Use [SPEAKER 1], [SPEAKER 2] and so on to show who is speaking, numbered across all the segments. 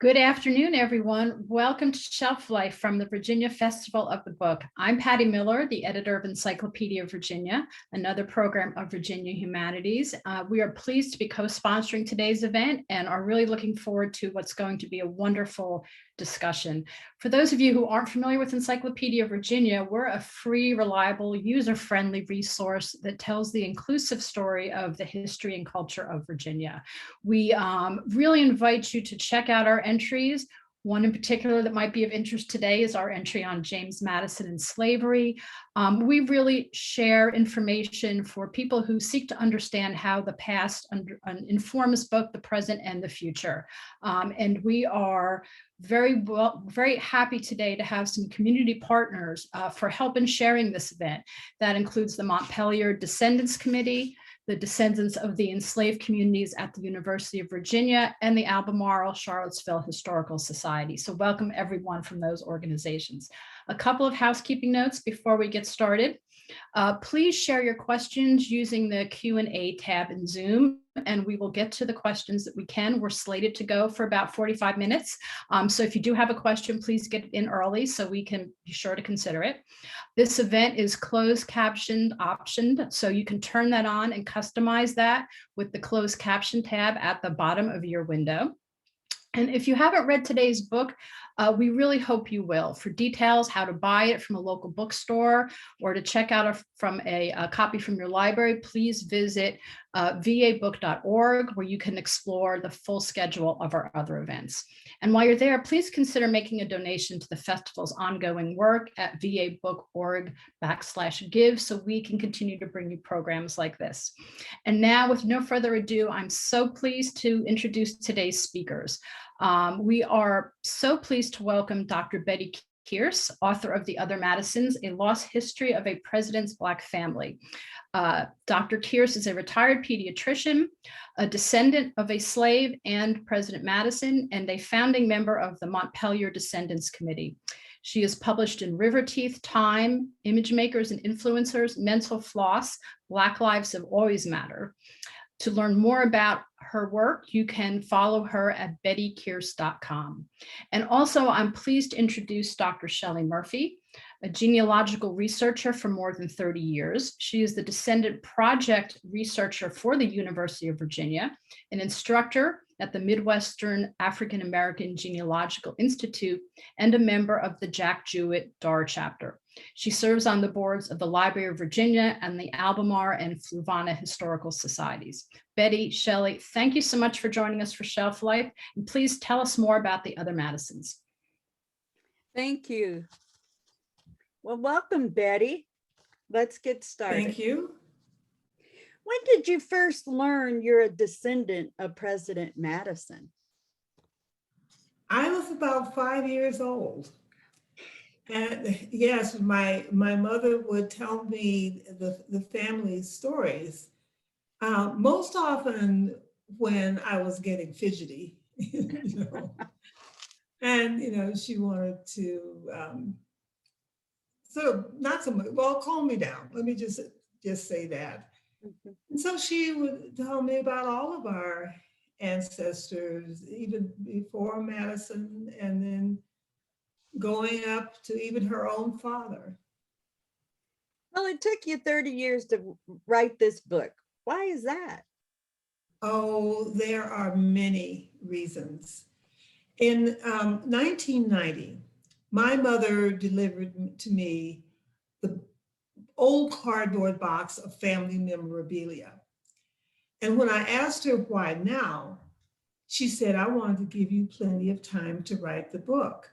[SPEAKER 1] Good afternoon, everyone. Welcome to Shelf Life from the Virginia Festival of the Book. I'm Patty Miller, the editor of Encyclopedia Virginia, another program of Virginia Humanities. We are pleased to be co-sponsoring today's event and are really looking forward to what's going to be a wonderful discussion. For those of you who aren't familiar with Encyclopedia Virginia, we're a free, reliable, user-friendly resource that tells the inclusive story of the history and culture of Virginia. We really invite you to check out our entries. One in particular that might be of interest today is our entry on James Madison and slavery. We really share information for people who seek to understand how the past informs both the present and the future. And we are very happy today to have some community partners for help in sharing this event. That includes the Montpelier Descendants Committee, the descendants of the enslaved communities at the University of Virginia, and the Albemarle Charlottesville Historical Society. So welcome everyone from those organizations. A couple of housekeeping notes before we get started. Please share your questions using the Q&A tab in Zoom, and we will get to the questions that we can. We're slated to go for about 45 minutes. So if you do have a question, please get it in early so we can be sure to consider it. This event is closed captioned optioned, so you can turn that on and customize that with the closed caption tab at the bottom of your window. And if you haven't read today's book, we really hope you will. For details, how to buy it from a local bookstore or to check out a copy from your library, please visit vabook.org, where you can explore the full schedule of our other events. And while you're there, please consider making a donation to the festival's ongoing work at vabook.org/give, so we can continue to bring you programs like this. And now, with no further ado, I'm so pleased to introduce today's speakers. We are so pleased to welcome Dr. Bettye Kearse, author of The Other Madisons, A Lost History of a President's Black Family. Dr. Kearse is a retired pediatrician, a descendant of a slave and President Madison, and a founding member of the Montpelier Descendants Committee. She is published in River Teeth, Time, Image Makers and Influencers, Mental Floss, Black Lives Have Always Matter. To learn more about her work, you can follow her at bettykearse.com. And also, I'm pleased to introduce Dr. Shelley Murphy, a genealogical researcher for more than 30 years. She is the Descendant Project researcher for the University of Virginia, an instructor at the Midwestern African American Genealogical Institute, and a member of the Jack Jewett Dar chapter. She serves on the boards of the Library of Virginia and the Albemarle and Fluvanna Historical Societies. Bettye, Shelley, thank you so much for joining us for Shelf Life, and please tell us more about the Other Madisons.
[SPEAKER 2] Thank you. Well, welcome, Bettye. Let's get started.
[SPEAKER 3] Thank you.
[SPEAKER 2] When did you first learn you're a descendant of President Madison?
[SPEAKER 3] I was about 5 years old. And yes, my mother would tell me the family stories, most often when I was getting fidgety, you know. And, you know, she wanted to sort of, not so much, well, calm me down. Let me just say that.
[SPEAKER 2] Mm-hmm.
[SPEAKER 3] And so she would tell me about all of our ancestors, even before Madison, and then going up to even her own father.
[SPEAKER 2] Well, it took you 30 years to write this book. Why is that?
[SPEAKER 3] Oh, there are many reasons. In 1990, my mother delivered to me the old cardboard box of family memorabilia. And when I asked her why now, she said, I wanted to give you plenty of time to write the book.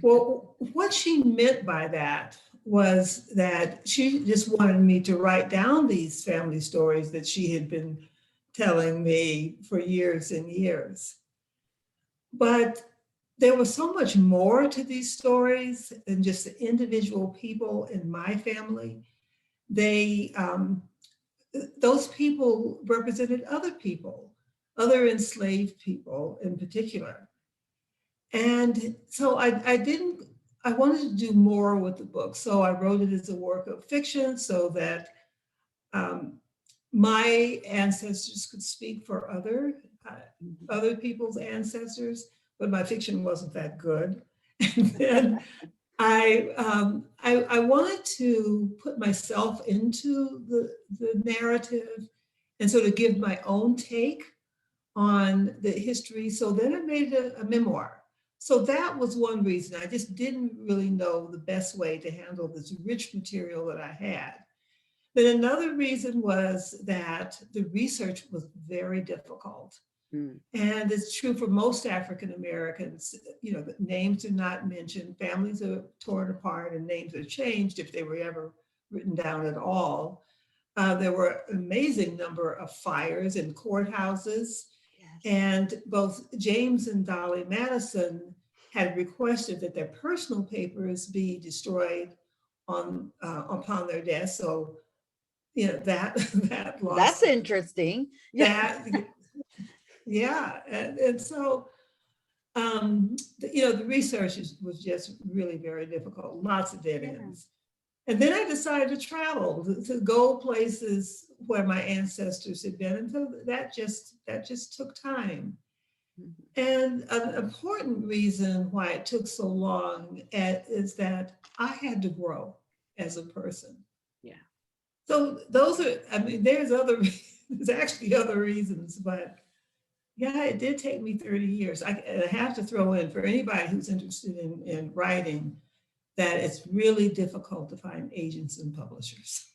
[SPEAKER 3] Well, what she meant by that was that she just wanted me to write down these family stories that she had been telling me for years and years. But there was so much more to these stories than just the individual people in my family. Those people represented other people, other enslaved people in particular. And so I wanted to do more with the book. So I wrote it as a work of fiction so that my ancestors could speak for other people's ancestors, but my fiction wasn't that good. And then I wanted to put myself into the narrative and sort of give my own take on the history. So then I made a memoir. So that was one reason. I just didn't really know the best way to handle this rich material that I had. Then another reason was that the research was very difficult.
[SPEAKER 2] Mm.
[SPEAKER 3] And it's true for most African Americans, you know, names are not mentioned, families are torn apart, and names are changed if they were ever written down at all. There were an amazing number of fires in courthouses,
[SPEAKER 2] Yes.
[SPEAKER 3] and both James and Dolly Madison had requested that their personal papers be destroyed upon their death. So, you know, that lost.
[SPEAKER 2] That's interesting.
[SPEAKER 3] That, yeah, and so, you know, the research was just really very difficult, lots of dead ends. And then I decided to travel, to go places where my ancestors had been. And so that just took time. And an important reason why it took so long is that I had to grow as a person.
[SPEAKER 2] Yeah.
[SPEAKER 3] So those are, I mean, there's actually other reasons, but yeah, it did take me 30 years. I have to throw in, for anybody who's interested in writing, that it's really difficult to find agents and publishers.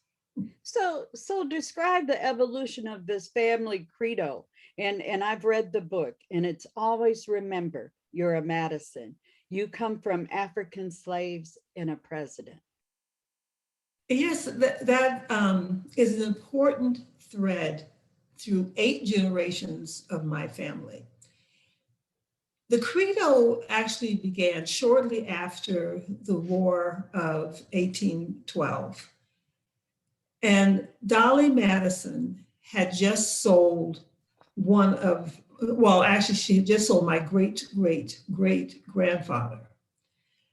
[SPEAKER 2] So describe the evolution of this family credo. And I've read the book, and it's always remember, you're a Madison. You come from African slaves and a president.
[SPEAKER 3] Yes, that is an important thread through 8 generations of my family. The credo actually began shortly after the War of 1812. And Dolly Madison had just sold she had just sold my great grandfather.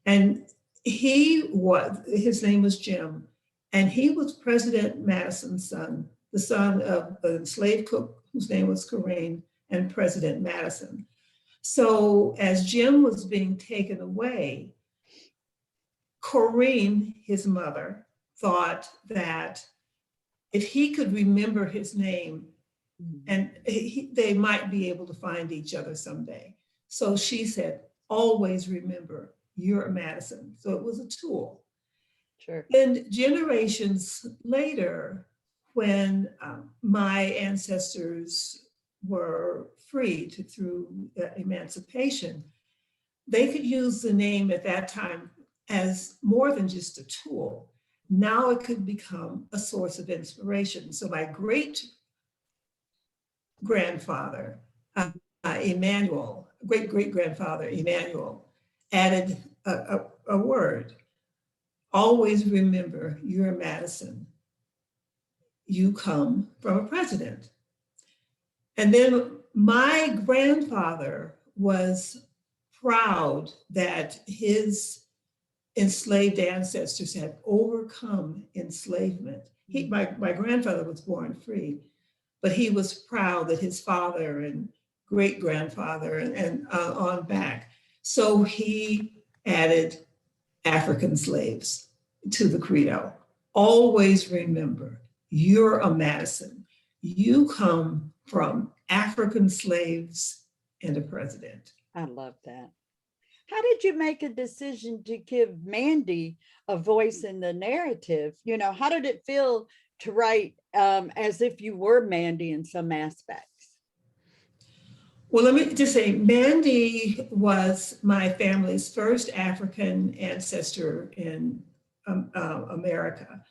[SPEAKER 3] And his name was Jim, and he was President Madison's son, the son of the enslaved cook whose name was Corinne, and President Madison. So as Jim was being taken away, Corinne, his mother, thought that if he could remember his name, and they might be able to find each other someday. So she said, always remember, you're a Madison. So it was a tool.
[SPEAKER 2] Sure.
[SPEAKER 3] And generations later, when my ancestors were freed through emancipation, they could use the name at that time as more than just a tool. Now it could become a source of inspiration. So my great grandfather, Emmanuel, great grandfather, Emmanuel, added a word. Always remember, you're a Madison. You come from a president. And then my grandfather was proud that his enslaved ancestors had overcome enslavement. My grandfather was born free, but he was proud that his father and great grandfather and on back. So he added African slaves to the credo. Always remember, you're a Madison. You come from African slaves and a president.
[SPEAKER 2] I love that. How did you make a decision to give Mandy a voice in the narrative? You know, how did it feel to write as if you were Mandy in some aspects?
[SPEAKER 3] Well, let me just say, Mandy was my family's first African ancestor in America.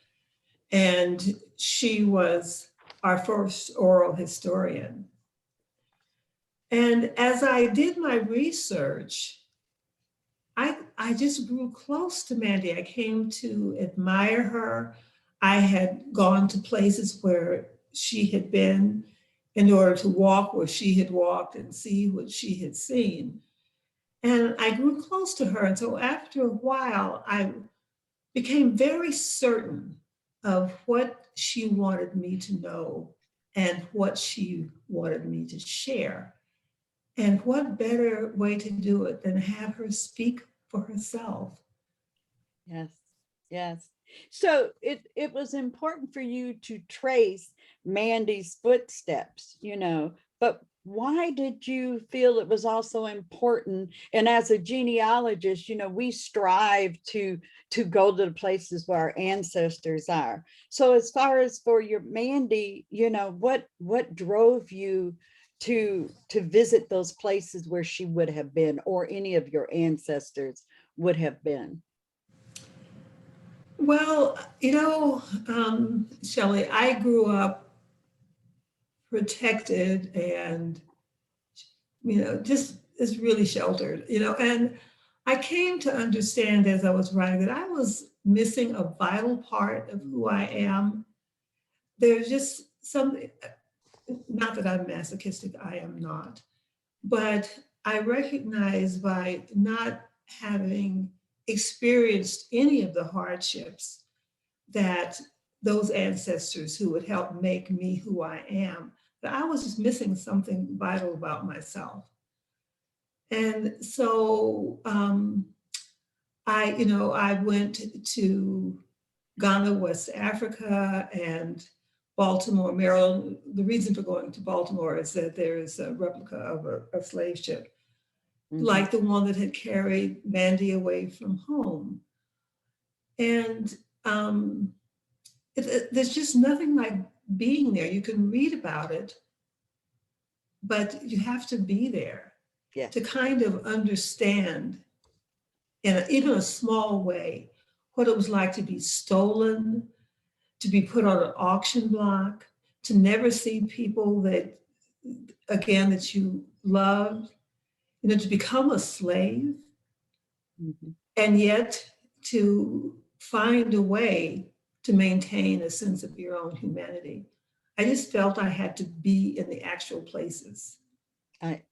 [SPEAKER 3] And she was our first oral historian. And as I did my research, I just grew close to Mandy. I came to admire her. I had gone to places where she had been in order to walk where she had walked and see what she had seen. And I grew close to her. And so after a while, I became very certain of what she wanted me to know and what she wanted me to share. And what better way to do it than have her speak for herself?
[SPEAKER 2] Yes, yes. So it was important for you to trace Mandy's footsteps, but why did you feel it was also important? And as a genealogist, we strive to go to the places where our ancestors are. So as far as for your Mandy, what drove you to visit those places where she would have been, or any of your ancestors would have been?
[SPEAKER 3] Well, Shelley, I grew up protected and, just is really sheltered, and I came to understand as I was writing that I was missing a vital part of who I am. There's just something, not that I'm masochistic, I am not, but I recognize by not having experienced any of the hardships that those ancestors who would help make me who I am, that I was just missing something vital about myself. And so I went to Ghana, West Africa, and Baltimore, Maryland. The reason for going to Baltimore is that there is a replica of a slave ship, like the one that had carried Mandy away from home. And there's just nothing like being there. You can read about it, but you have to be there to kind of understand in even a small way what it was like to be stolen, to be put on an auction block, to never see people that you loved, to become a slave, and yet to find a way to maintain a sense of your own humanity. I just felt I had to be in the actual places.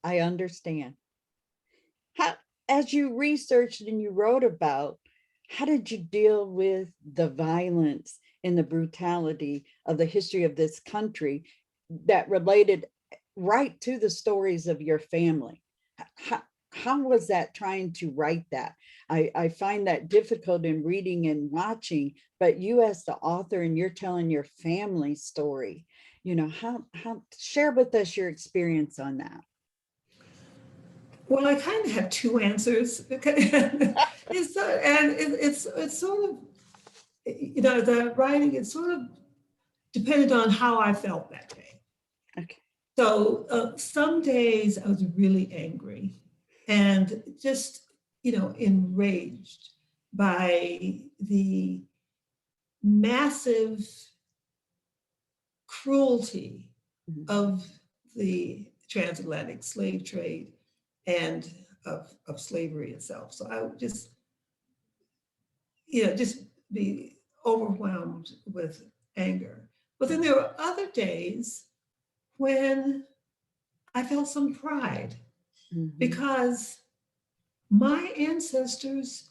[SPEAKER 2] I understand. How, as you researched and you wrote about, how did you deal with the violence and the brutality of the history of this country that related right to the stories of your family? How was that trying to write that? I find that difficult in reading and watching, but you as the author and you're telling your family story, how share with us your experience on that.
[SPEAKER 3] Well, I kind of have two answers. It's sort of, the writing, it sort of depended on how I felt that day.
[SPEAKER 2] Okay.
[SPEAKER 3] So some days I was really angry and just, enraged by the massive cruelty of the transatlantic slave trade and of slavery itself. So I would just be overwhelmed with anger. But then there were other days when I felt some pride because my ancestors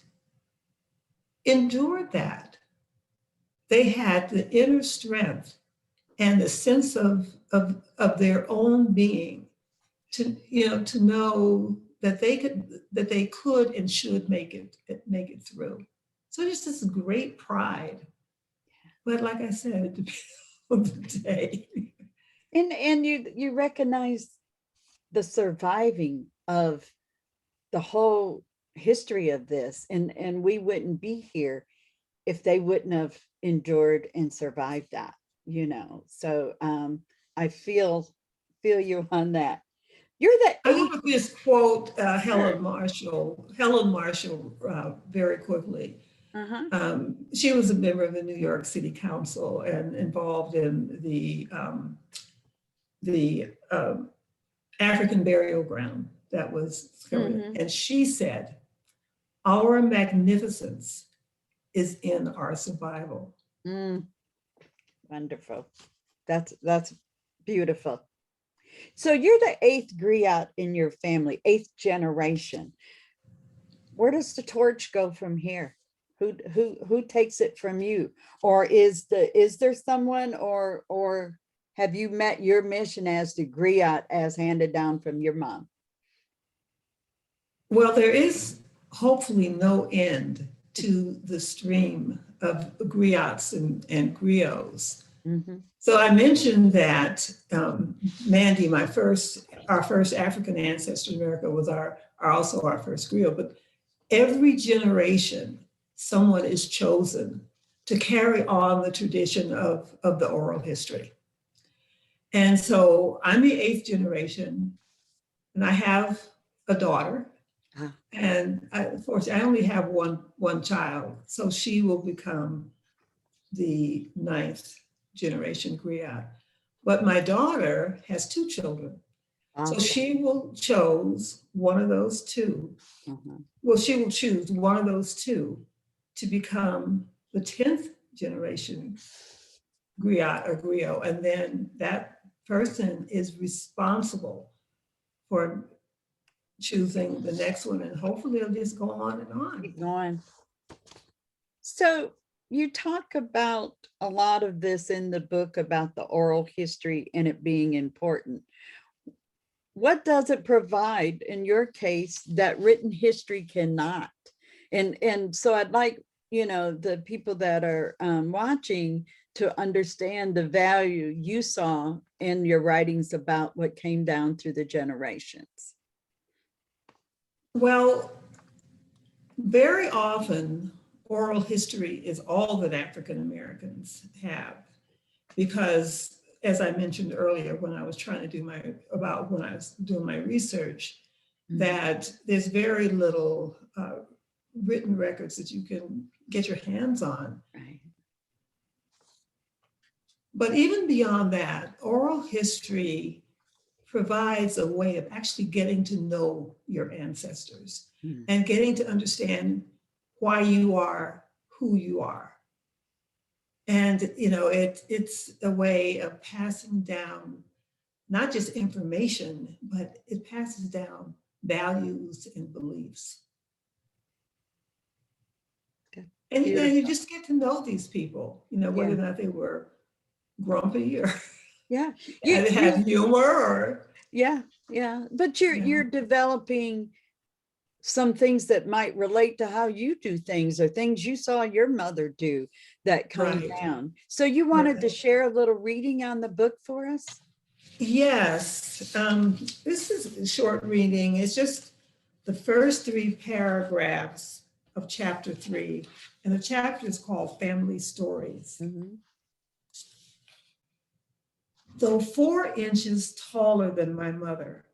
[SPEAKER 3] endured that. They had the inner strength and the sense of their own being to know that they could and should make it through. So just this great pride. But like I said, it depends on the day.
[SPEAKER 2] And you recognize the surviving of the whole history of this, and we wouldn't be here if they wouldn't have endured and survived that, So I feel you on that. You're the
[SPEAKER 3] I want to just quote Helen Marshall very quickly. She was a member of the New York City Council and involved in the African burial ground that was discovered. And she said, "Our magnificence is in our survival."
[SPEAKER 2] Wonderful. That's beautiful. So you're the 8th griot in your family, 8th generation. Where does the torch go from here? Who takes it from you? Or is there someone, or have you met your mission as the griot as handed down from your mom?
[SPEAKER 3] Well, there is hopefully no end to the stream of griots and griots.
[SPEAKER 2] Mhm.
[SPEAKER 3] So I mentioned that Mandy, our first African ancestor in America, was also our first griot. But every generation, someone is chosen to carry on the tradition of the oral history. And so I'm the eighth generation, and I have a daughter.
[SPEAKER 2] Ah.
[SPEAKER 3] And of course, I only have one child, so she will become the ninth generation griot. But my daughter has two children, so
[SPEAKER 2] Okay.
[SPEAKER 3] she will choose one of those two.
[SPEAKER 2] Mhm.
[SPEAKER 3] Well, she will choose one of those two to become the 10th generation griot or griot, and then that person is responsible for choosing the next one, and hopefully it'll just go on and on.
[SPEAKER 2] Keep going. So you talk about a lot of this in the book about the oral history and it being important. What does it provide in your case that written history cannot? And so I'd like, the people that are watching to understand the value you saw in your writings about what came down through the generations.
[SPEAKER 3] Well, very often oral history is all that African Americans have, because as I mentioned earlier, when I was doing my research, that there's very little written records that you can get your hands on.
[SPEAKER 2] Right.
[SPEAKER 3] But even beyond that, oral history provides a way of actually getting to know your ancestors and getting to understand why you are who you are. And it's a way of passing down not just information, but it passes down values and beliefs.
[SPEAKER 2] Good.
[SPEAKER 3] And
[SPEAKER 2] Beautiful.
[SPEAKER 3] you just get to know these people, whether or not they were grumpy or
[SPEAKER 2] Yeah.
[SPEAKER 3] had humor or
[SPEAKER 2] Yeah. But you're developing some things that might relate to how you do things or things you saw your mother do that come
[SPEAKER 3] Right.
[SPEAKER 2] down. So you wanted to
[SPEAKER 3] Right.
[SPEAKER 2] share a little reading on the book for us?
[SPEAKER 3] Yes, this is a short reading. It's just the first 3 paragraphs of chapter 3, and the chapter is called Family Stories. Though 4 inches taller than my mother,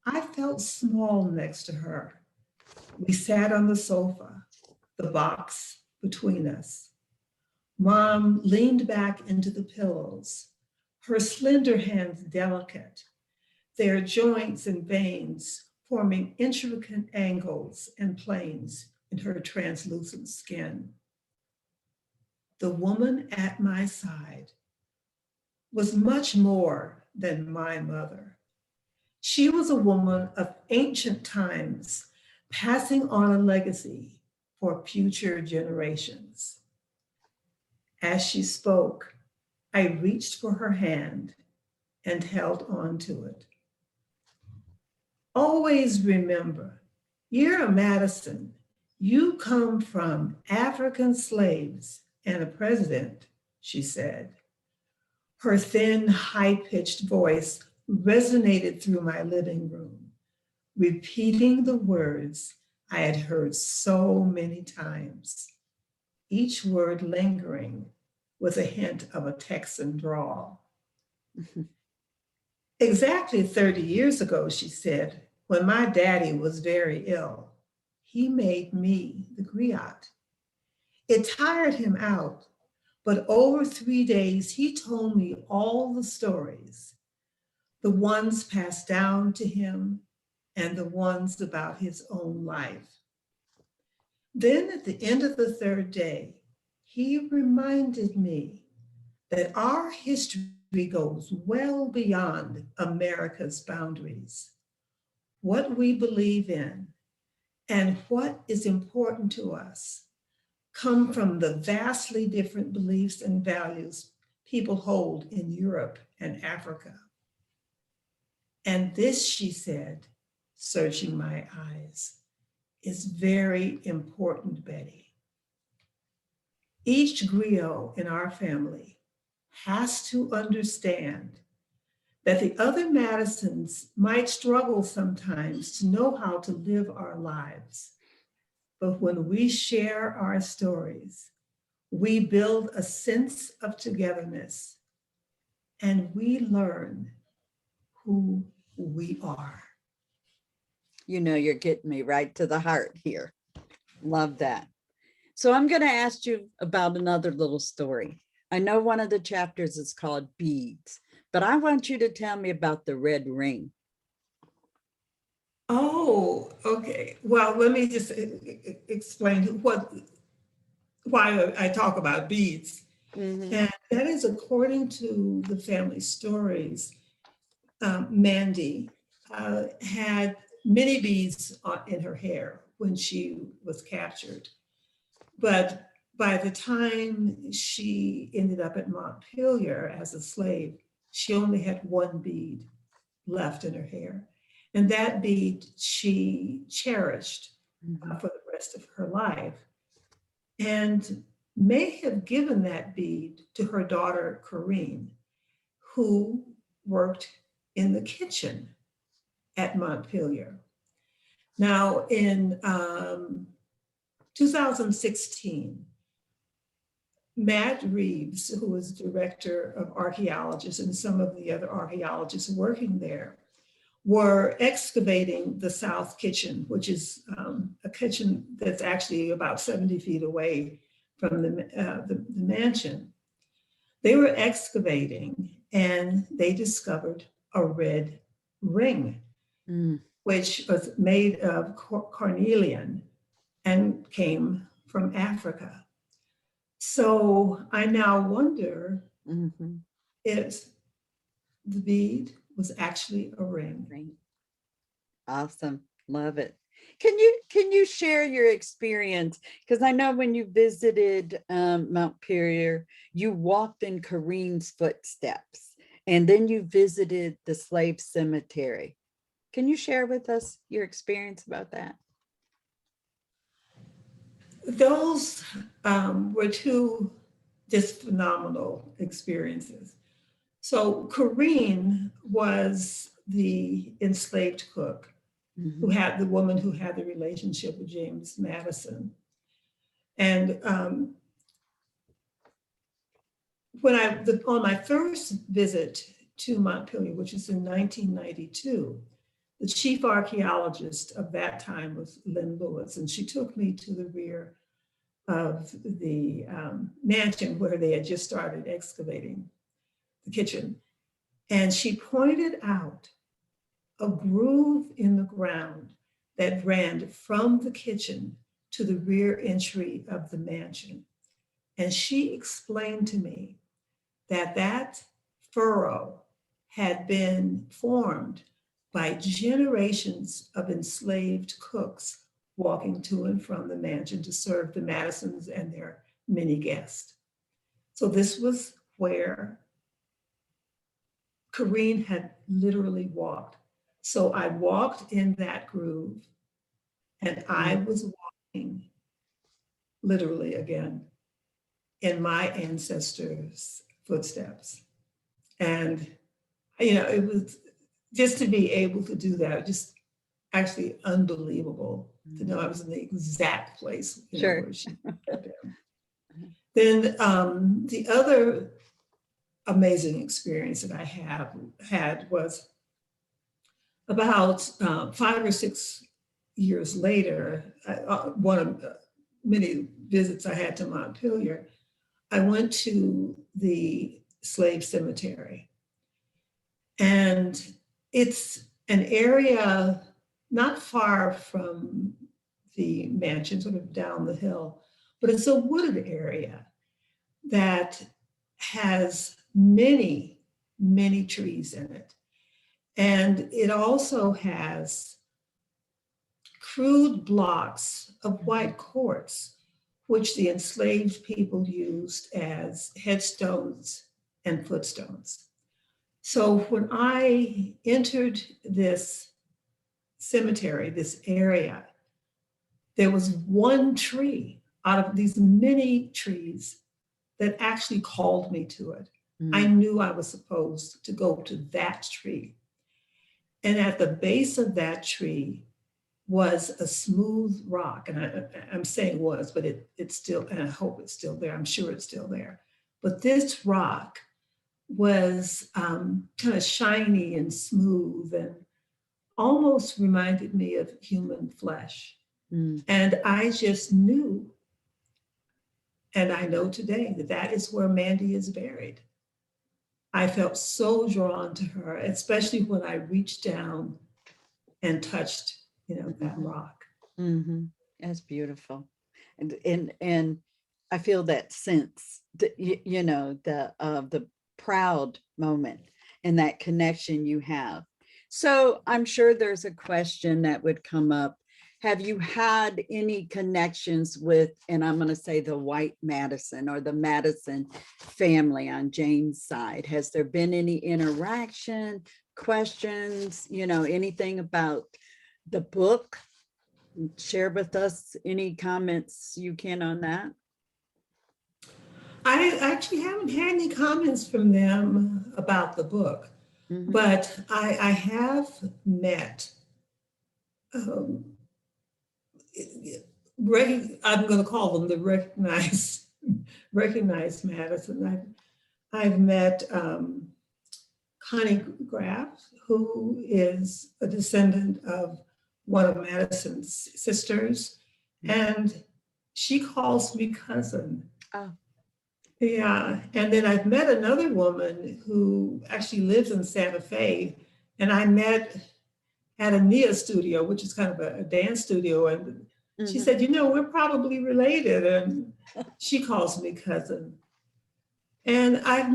[SPEAKER 3] I felt small next to her. We sat on the sofa, the box between us. Mom leaned back into the pillows, her slender hands delicate, their joints and veins forming intricate angles and planes in her translucent skin. The woman at my side was much more than my mother. She was a woman of ancient times, passing on a legacy for future generations. As she spoke, I reached for her hand and held on to it. Always remember, you're a Madison. You come from African slaves and a president, she said. Her thin, high-pitched voice resonated through my living room, repeating the words I had heard so many times, each word lingering with a hint of a Texan drawl. Exactly 30 years ago, she said, when my daddy was very ill, he made me the griot. It tired him out, but over 3 days, he told me all the stories, the ones passed down to him and the ones about his own life. Then at the end of the 3rd day, he reminded me that our history goes well beyond America's boundaries. What we believe in and what is important to us come from the vastly different beliefs and values people hold in Europe and Africa. And this, she said, searching my eyes, is very important, Betty. Each griot in our family has to understand that the other Madisons might struggle sometimes to know how to live our lives. But when we share our stories, we build a sense of togetherness and we learn who we are.
[SPEAKER 2] You know, you're getting me right to the heart here. Love that. So I'm going to ask you about another little story. I know one of the chapters is called Beads, but I want you to tell me about the red ring.
[SPEAKER 3] Oh, okay. Well, let me just explain why I talk about beads.
[SPEAKER 2] Mhm.
[SPEAKER 3] And that is according to the family stories. Mandy had many beads in her hair when she was captured. But by the time she ended up at Montpelier as a slave, she only had one bead left in her hair. And that bead she cherished for the rest of her life and may have given that bead to her daughter, Corinne, who worked in the kitchen at Montpelier. Now, in 2016, Matt Reeves, who was director of archaeologists, and some of the other archaeologists working there, were excavating the South Kitchen, which is a kitchen that's actually about 70 feet away from the mansion. They were excavating and they discovered a red ring, which was made of carnelian and came from Africa. So I now wonder if the bead was actually a ring.
[SPEAKER 2] Awesome. Love it. Can you share your experience? Because I know when you visited Montpelier, you walked in Corinne's footsteps, and then you visited the slave cemetery. Can you share with us your experience about that?
[SPEAKER 3] Those were two just phenomenal experiences. So Corinne was the enslaved cook who had the woman who had the relationship with James Madison. And on my first visit to Montpelier, which was in 1992, the chief archaeologist of that time was Lynn Lewis, and she took me to the rear of the mansion where they had just started excavating the kitchen. And she pointed out a groove in the ground that ran from the kitchen to the rear entry of the mansion. And she explained to me that that furrow had been formed by generations of enslaved cooks walking to and from the mansion to serve the Madisons and their many guests. So this was where Corinne had literally walked. So I walked in that groove and I was walking literally again in my ancestors' footsteps. And, you know, it was just to be able to do that, just actually unbelievable to know I was in the exact place where she had been. Then the other amazing experience that I had was about 5 or 6 years later, one of many visits I had to Montpelier, I went to the slave cemetery. And it's an area not far from the mansion, sort of down the hill, but it's a wooded area that has many, many trees in it. And it also has crude blocks of white quartz, which the enslaved people used as headstones and footstones. So when I entered this cemetery, this area, there was one tree out of these many trees that actually called me to it. I knew I was supposed to go to that tree. And at the base of that tree was a smooth rock. And I'm saying was, but it's still, and I hope it's still there. I'm sure it's still there. But this rock was kind of shiny and smooth and almost reminded me of human flesh. And I just knew, and I know today, that that is where Mandy is buried. I felt so drawn to her, especially when I reached down and touched, that rock.
[SPEAKER 2] That's beautiful. And I feel that sense, that, the proud moment and that connection you have. So I'm sure there's a question that would come up. Have you had any connections with, and I'm going to say the white Madison or the Madison family on Jane's side? Has there been any interaction, questions, anything about the book? Share with us any comments you can on that.
[SPEAKER 3] I actually haven't had any comments from them about the book, but I have met, I'm going to call them the recognized Madison. I've met Connie Graff, who is a descendant of one of Madison's sisters, and she calls me cousin.
[SPEAKER 2] Oh.
[SPEAKER 3] Yeah, and then I've met another woman who actually lives in Santa Fe, and I met at a Nia studio, which is kind of a dance studio, and she said, we're probably related, and she calls me cousin. And I've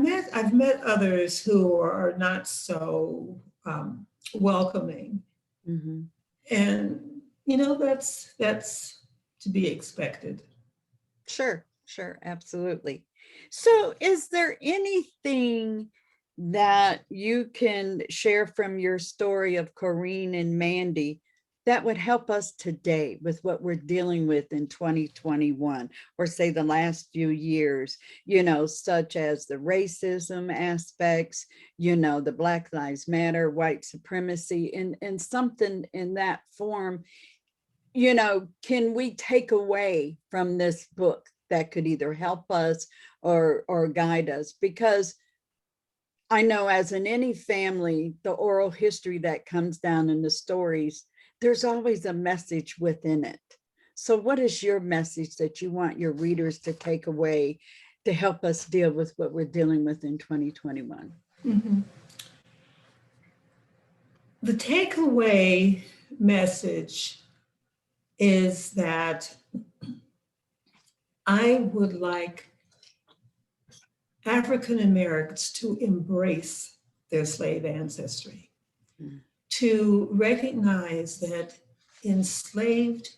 [SPEAKER 3] met others who are not so welcoming, and that's to be expected.
[SPEAKER 2] Sure, absolutely. So is there anything that you can share from your story of Corinne and Mandy that would help us today with what we're dealing with in 2021, or say the last few years, such as the racism aspects, the Black Lives Matter, white supremacy, and something in that form, can we take away from this book that could either help us or guide us? Because I know, as in any family, the oral history that comes down in the stories, there's always a message within it. So what is your message that you want your readers to take away to help us deal with what we're dealing with in 2021?
[SPEAKER 3] The takeaway message is that I would like African Americans to embrace their slave ancestry, to recognize that enslaved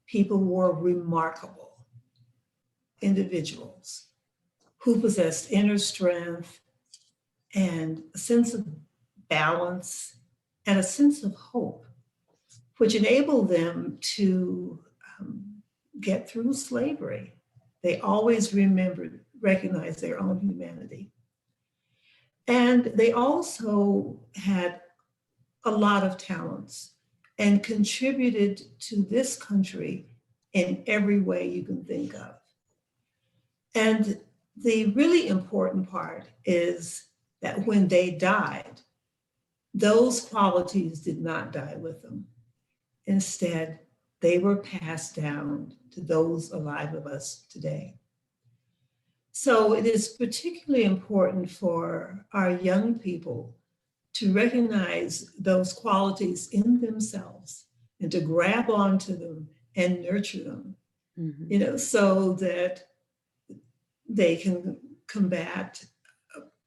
[SPEAKER 3] people were remarkable individuals who possessed inner strength and a sense of balance and a sense of hope, which enabled them to get through slavery. They always recognized their own humanity. And they also had a lot of talents and contributed to this country in every way you can think of. And the really important part is that when they died, those qualities did not die with them. Instead, they were passed down to those alive of us today. So it is particularly important for our young people to recognize those qualities in themselves and to grab onto them and nurture them, so that they can combat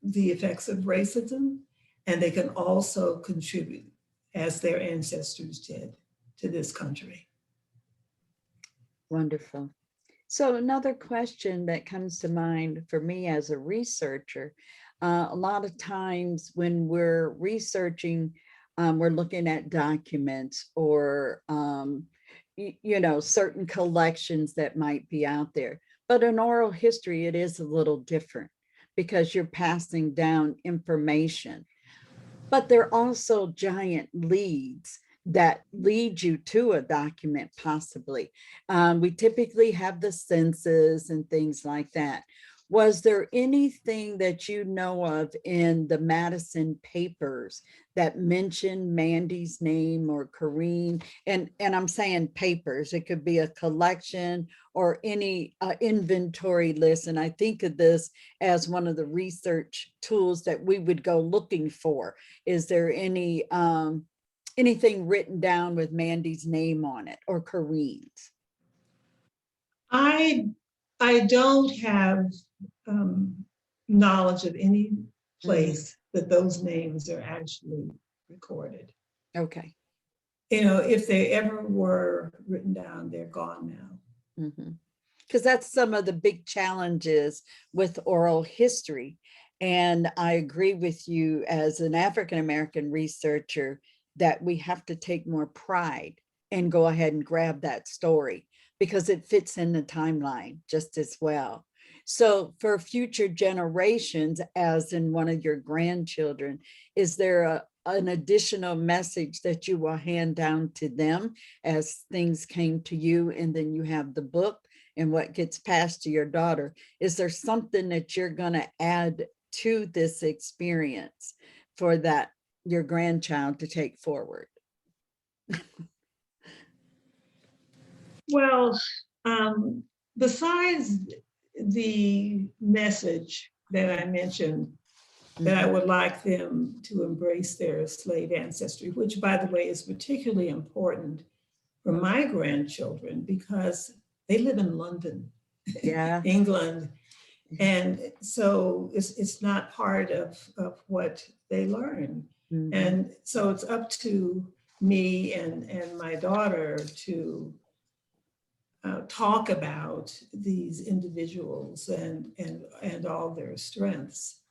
[SPEAKER 3] the effects of racism, and they can also contribute, as their ancestors did, to this country.
[SPEAKER 2] Wonderful. So another question that comes to mind for me as a researcher, a lot of times when we're researching, we're looking at documents or, you know, certain collections that might be out there. But in oral history, it is a little different because you're passing down information. But there are also giant leads that lead you to a document, possibly. We typically have the census and things like that. Was there anything that you know of in the Madison papers that mentioned Mandy's name or Corrine? And I'm saying papers, it could be a collection or any inventory list. And I think of this as one of the research tools that we would go looking for. Is there any anything written down with Mandy's name on it or Corine's?
[SPEAKER 3] I don't have knowledge of any place that those names are actually recorded.
[SPEAKER 2] Okay.
[SPEAKER 3] You know, if they ever were written down, they're gone now.
[SPEAKER 2] Because that's some of the big challenges with oral history. And I agree with you as an African-American researcher that we have to take more pride and go ahead and grab that story because it fits in the timeline just as well. So for future generations, as in one of your grandchildren, is there an additional message that you will hand down to them as things came to you, and then you have the book and what gets passed to your daughter? Is there something that you're going to add to this experience for that your grandchild to take forward?
[SPEAKER 3] Well, besides the message that I mentioned, that I would like them to embrace their slave ancestry, which, by the way, is particularly important for my grandchildren because they live in London, England. And so it's not part of what they learn. And so it's up to me and my daughter to talk about these individuals and all their strengths.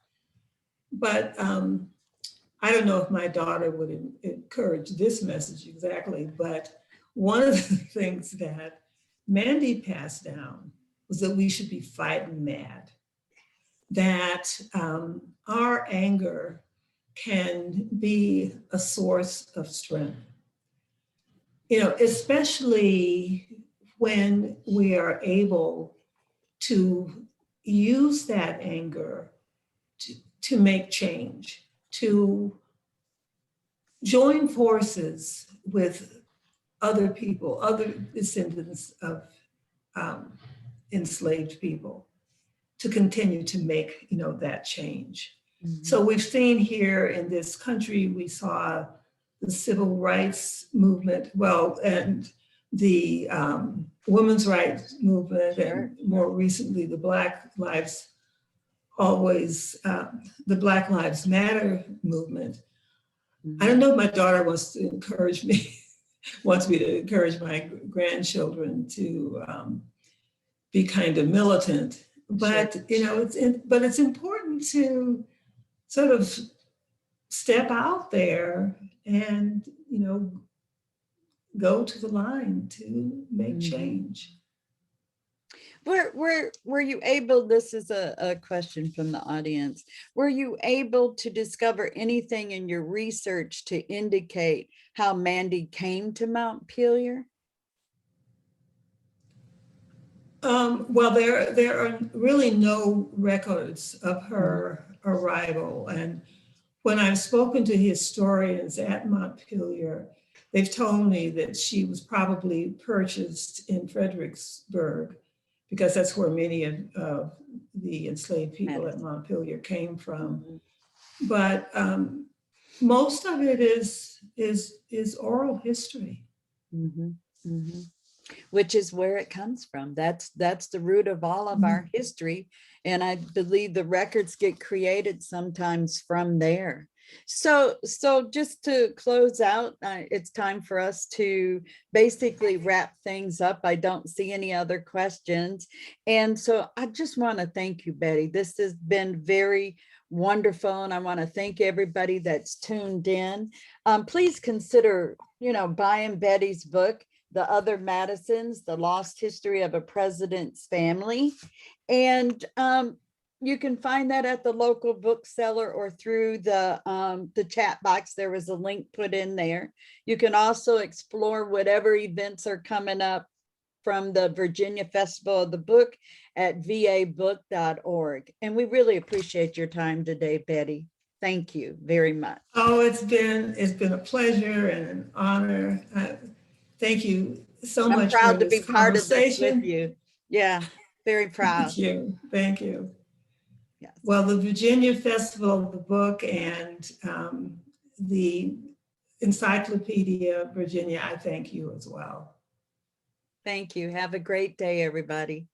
[SPEAKER 3] But I don't know if my daughter would encourage this message exactly, but one of the things that Mandy passed down was that we should be fighting mad, that our anger can be a source of strength. You know, especially when we are able to use that anger to make change, to join forces with other people, other descendants of enslaved people, to continue to make, you know, that change. So we've seen here in this country, we saw the civil rights movement, well, and the women's rights movement, and more recently, the Black Lives Matter movement. I don't know if my daughter wants to encourage me, wants me to encourage my grandchildren to be kind of militant, but you know, it's important to sort of step out there and, you know, go to the line to make change.
[SPEAKER 2] Were you able, this is a question from the audience, were you able to discover anything in your research to indicate how Mandy came to Montpelier?
[SPEAKER 3] Well, there are really no records of her arrival. And when I've spoken to historians at Montpelier, they've told me that she was probably purchased in Fredericksburg, because that's where many of the enslaved people at Montpelier came from. But most of it is oral history.
[SPEAKER 2] Which is where it comes from. That's the root of all of our history. And I believe the records get created sometimes from there. So just to close out, it's time for us to basically wrap things up. I don't see any other questions. And so I just want to thank you, Bettye. This has been very wonderful. And I want to thank everybody that's tuned in. Please consider, you know, buying Bettye's book. The Other Madisons, The Lost History of a President's Family. And you can find that at the local bookseller or through the chat box. There was a link put in there. You can also explore whatever events are coming up from the Virginia Festival of the Book at vabook.org. And we really appreciate your time today, Bettye. Thank you very much.
[SPEAKER 3] Oh, it's been a pleasure and an honor. Thank you so
[SPEAKER 2] I'm
[SPEAKER 3] much
[SPEAKER 2] proud
[SPEAKER 3] for
[SPEAKER 2] to be
[SPEAKER 3] this
[SPEAKER 2] part of this with
[SPEAKER 3] conversation.
[SPEAKER 2] you. Yeah, very proud.
[SPEAKER 3] Thank you. Thank you.
[SPEAKER 2] Yes.
[SPEAKER 3] Well, the Virginia Festival of the Book and the Encyclopedia Virginia, I thank you as well.
[SPEAKER 2] Thank you. Have a great day, everybody.